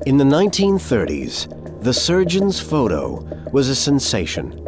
In the 1930s, the surgeon's photo was a sensation.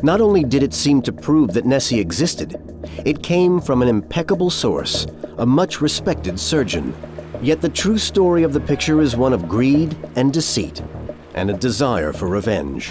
Not only did it seem to prove that Nessie existed, it came from an impeccable source, a much respected surgeon. Yet the true story of the picture is one of greed and deceit, and a desire for revenge.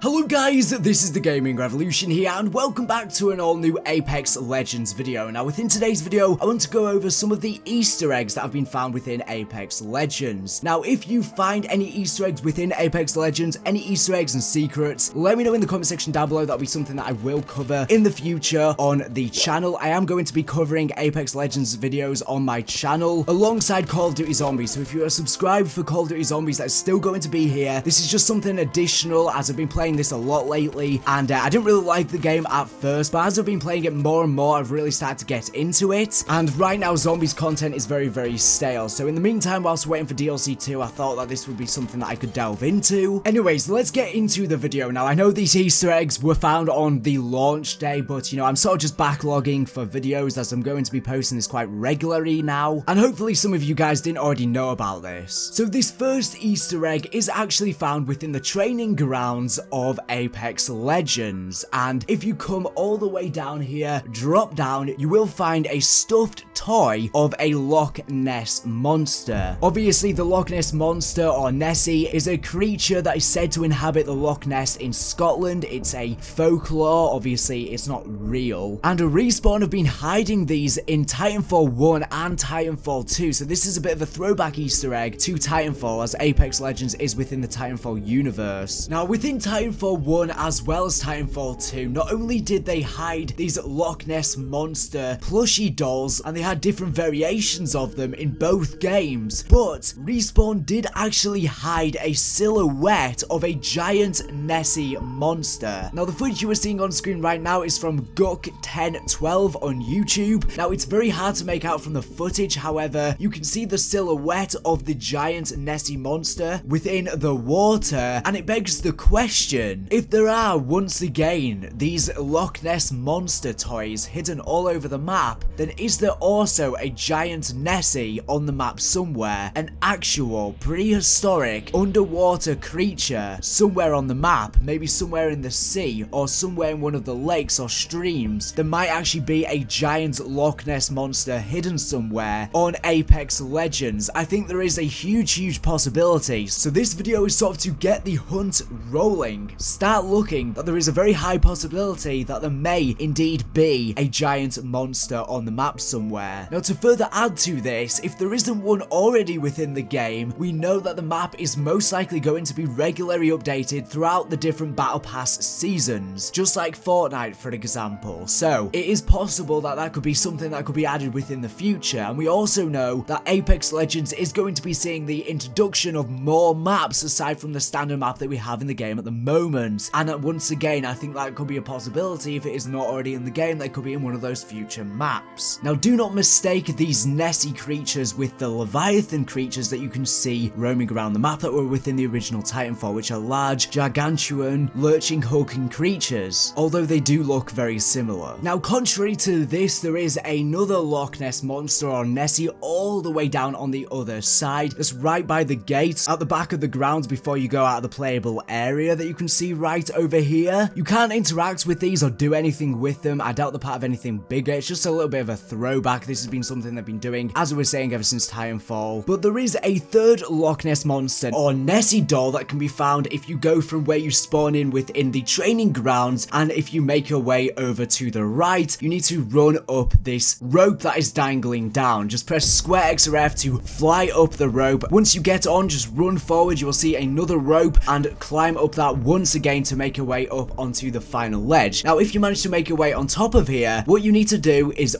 Hello guys, this is the Gaming Revolution here, and welcome back to an all-new Apex Legends video. Now within today's video, I want to go over some of the Easter eggs that have been found within Apex Legends. Now if you find any Easter eggs within Apex Legends, any Easter eggs and secrets, let me know in the comment section down below. That'll be something that I will cover in the future on the channel. I am going to be covering Apex Legends videos on my channel alongside Call of Duty Zombies, so if you are subscribed for Call of Duty Zombies, that's still going to be here. This is just something additional as I've been playing this a lot lately, and I didn't really like the game at first, but as I've been playing it more and more, I've really started to get into it. And right now Zombies content is very stale, so in the meantime, whilst waiting for DLC 2, I thought that this would be something that I could delve into. Anyways, let's get into the video. Now I know these Easter eggs were found on the launch day, but you know, I'm sort of just backlogging for videos as I'm going to be posting this quite regularly now, and hopefully some of you guys didn't already know about this. So this first Easter egg is actually found within the training grounds of Apex Legends, and if you come all the way down here, drop down, you will find a stuffed toy of a Loch Ness Monster. Obviously the Loch Ness Monster, or Nessie, is a creature that is said to inhabit the Loch Ness in Scotland. It's a folklore, obviously it's not real, and Respawn have been hiding these in Titanfall 1 and Titanfall 2, so this is a bit of a throwback Easter egg to Titanfall, as Apex Legends is within the Titanfall universe. Now within Titanfall 1 as well as Titanfall 2, not only did they hide these Loch Ness Monster plushie dolls, and they had different variations of them in both games, but Respawn did actually hide a silhouette of a giant Nessie monster. Now the footage you are seeing on screen right now is from Guck1012 on YouTube. Now it's very hard to make out from the footage, however, you can see the silhouette of the giant Nessie monster within the water, and it begs the question, if there are, once again, these Loch Ness Monster toys hidden all over the map, then is there also a giant Nessie on the map somewhere? An actual prehistoric underwater creature somewhere on the map, maybe somewhere in the sea or somewhere in one of the lakes or streams. There might actually be a giant Loch Ness Monster hidden somewhere on Apex Legends. I think there is a huge possibility, so this video is sort of to get the hunt rolling. Start looking, that there is a very high possibility that there may indeed be a giant monster on the map somewhere. Now to further add to this, if there isn't one already within the game, we know that the map is most likely going to be regularly updated throughout the different Battle Pass seasons, just like Fortnite for example. So it is possible that that could be something that could be added within the future, and we also know that Apex Legends is going to be seeing the introduction of more maps aside from the standard map that we have in the game at the moment. And once again, I think that could be a possibility. If it is not already in the game, that could be in one of those future maps. Now do not mistake these Nessie creatures with the Leviathan creatures that you can see roaming around the map that were within the original Titanfall, which are large, gargantuan, lurching, hulking creatures, although they do look very similar. Now contrary to this, there is another Loch Ness Monster or Nessie all the way down on the other side. That's right by the gates at the back of the grounds before you go out of the playable area that you can see right over here. You can't interact with these or do anything with them. I doubt they're part of anything bigger. It's just a little bit of a throwback. This has been something they've been doing, as I was saying, ever since Titanfall. But there is a third Loch Ness Monster or Nessie doll that can be found if you go from where you spawn in within the training grounds, and if you make your way over to the right, you need to run up this rope that is dangling down. Just press square X or F to fly up the rope. Once you get on, just run forward. You will see another rope and climb up that once again to make your way up onto the final ledge. Now if you manage to make your way on top of here, what you need to do is,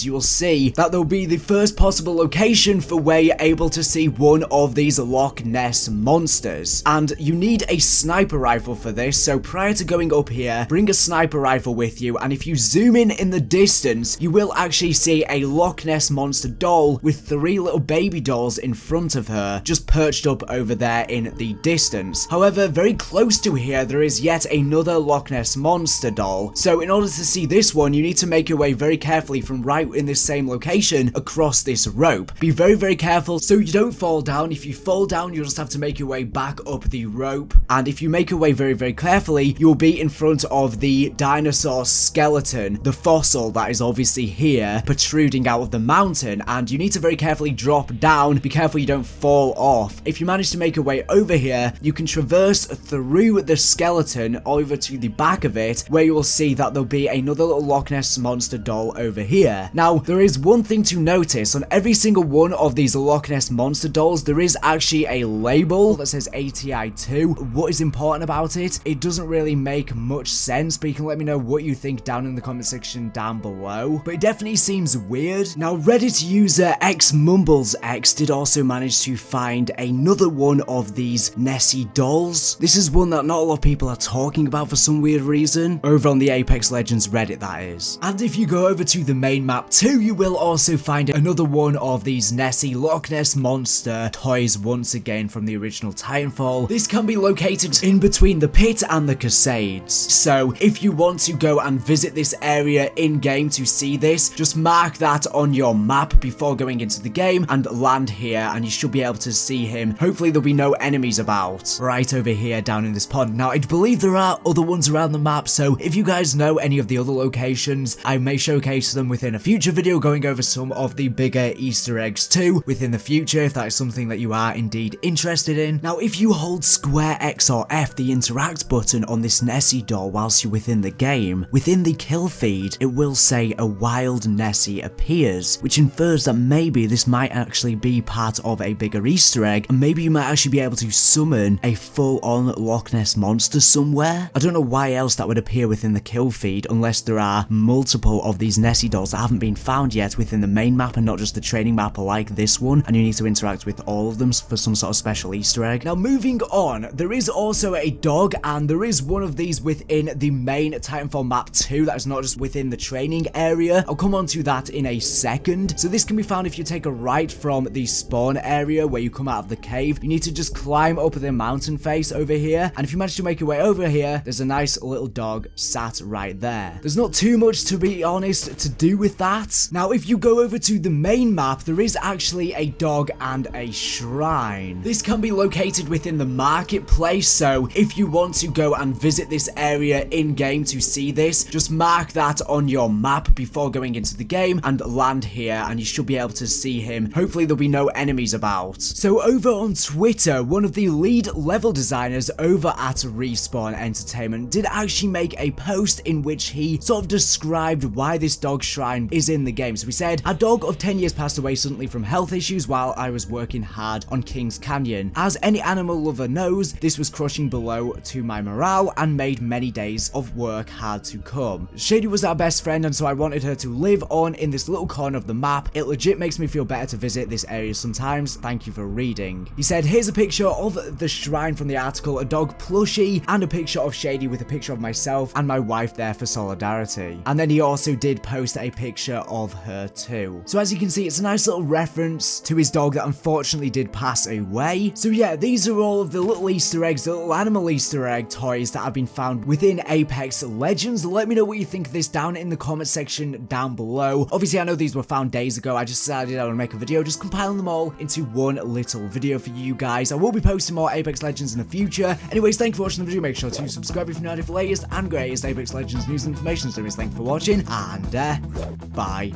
you will see that there'll be the first possible location for where you're able to see one of these Loch Ness monsters, and you need a sniper rifle for this. So prior to going up here, bring a sniper rifle with you, and if you zoom in the distance, you will actually see a Loch Ness Monster doll with 3 little baby dolls in front of her, just perched up over there in the distance. However, very close to here, there is yet another Loch Ness Monster doll. So in order to see this one, you need to make your way very carefully from right in this same location across this rope. Be very, very careful so you don't fall down. If you fall down, you'll just have to make your way back up the rope. And if you make your way very, very carefully, you'll be in front of the dinosaur skeleton, the fossil that is obviously here, protruding out of the mountain. And you need to very carefully drop down. Be careful you don't fall off. If you manage to make your way over here, you can traverse through the skeleton over to the back of it, where you will see that there'll be another little Loch Ness Monster doll over here. Now, there is one thing to notice. On every single one of these Loch Ness Monster dolls, there is actually a label that says ATI2. What is important about it? It doesn't really make much sense, but you can let me know what you think down in the comment section down below. But it definitely seems weird. Now, Reddit user XMumblesX did also manage to find another one of these Nessie dolls. This is one that not a lot of people are talking about for some weird reason, over on the Apex Legends Reddit, that is. And if you go over to the main map too, you will also find another one of these Nessie Loch Ness Monster toys once again from the original Titanfall. This can be located in between the pit and the Cascades. So if you want to go and visit this area in game to see this, just mark that on your map before going into the game and land here, and you should be able to see him. Hopefully there'll be no enemies about right over here down in this pond. Now, I believe there are other ones around the map, so if you guys know any of the other locations, I may showcase them within a future video, going over some of the bigger Easter eggs too within the future, if that is something that you are indeed interested in. Now, if you hold square X or F, the interact button on this Nessie doll whilst you're within the game, within the kill feed, it will say a wild Nessie appears, which infers that maybe this might actually be part of a bigger Easter egg, and maybe you might actually be able to summon a full-on Loch Ness Monster somewhere. I don't know why else that would appear within the kill feed, unless there are multiple of these Nessie dolls that haven't been found yet within the main map and not just the training map like this one, and you need to interact with all of them for some sort of special Easter egg. Now, moving on, there is also a dog, and there is one of these within the main Titanfall map too, that is not just within the training area. I'll come on to that in a second. So this can be found if you take a right from the spawn area where you come out of the cave. You need to just climb up the mountain face over here, and if you manage to make your way over here, there's a nice little dog sat right there. There's not too much, to be honest, to do with that. Now, if you go over to the main map, there is actually a dog and a shrine. This can be located within the marketplace, so if you want to go and visit this area in game to see this, just mark that on your map before going into the game and land here, and you should be able to see him. Hopefully there'll be no enemies about. So over on Twitter, one of the lead level designers over at Respawn Entertainment did actually make a post in which he sort of described why this dog shrine is in the game. So he said, "A dog of 10 years passed away suddenly from health issues while I was working hard on Kings Canyon. As any animal lover knows, this was crushing below to my morale and made many days of work hard to come. Shady was our best friend, and so I wanted her to live on in this little corner of the map. It legit makes me feel better to visit this area sometimes. Thank you for reading." He said, "Here's a picture of the shrine from the article, a dog plushie, and a picture of Shady with a picture of myself and my wife there for solidarity." And then he also did post a picture of her too. So as you can see, it's a nice little reference to his dog that unfortunately did pass away. So yeah, these are all of the little Easter eggs, the little animal Easter egg toys that have been found within Apex Legends. Let me know what you think of this down in the comment section down below. Obviously, I know these were found days ago. I just decided I would make a video just compiling them all into one little video for you guys. I will be posting more Apex Legends in the future. Anyways, thank you for watching the video. Make sure to subscribe if you're not for the latest and greatest Apex Legends news and information. So thank you for watching, and bye.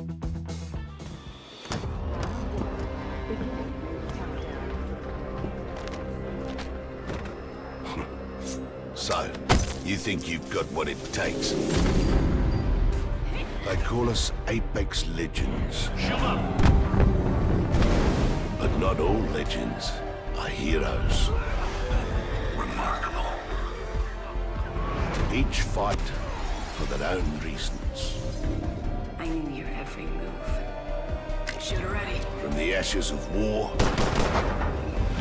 So, you think you've got what it takes? They call us Apex Legends. But not all legends are heroes. Remarkable. Each fight for their own reasons. I knew your every move. Shoot her ready. From the ashes of war,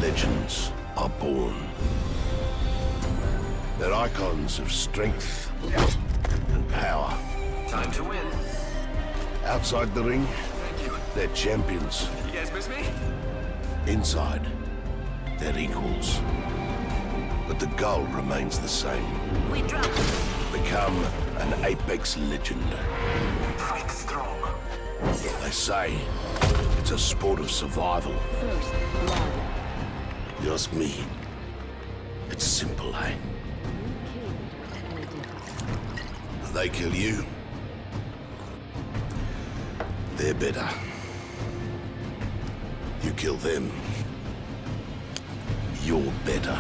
legends are born. They're icons of strength and power. Time to win. Outside the ring, Thank you. they're champions. You guys miss me? Inside, they're equals. but the goal remains the same. We drop. Become an Apex legend. Fight strong. They say it's a sport of survival. First blood. You ask me, it's simple, eh? They kill you, they're better. You kill them, you're better.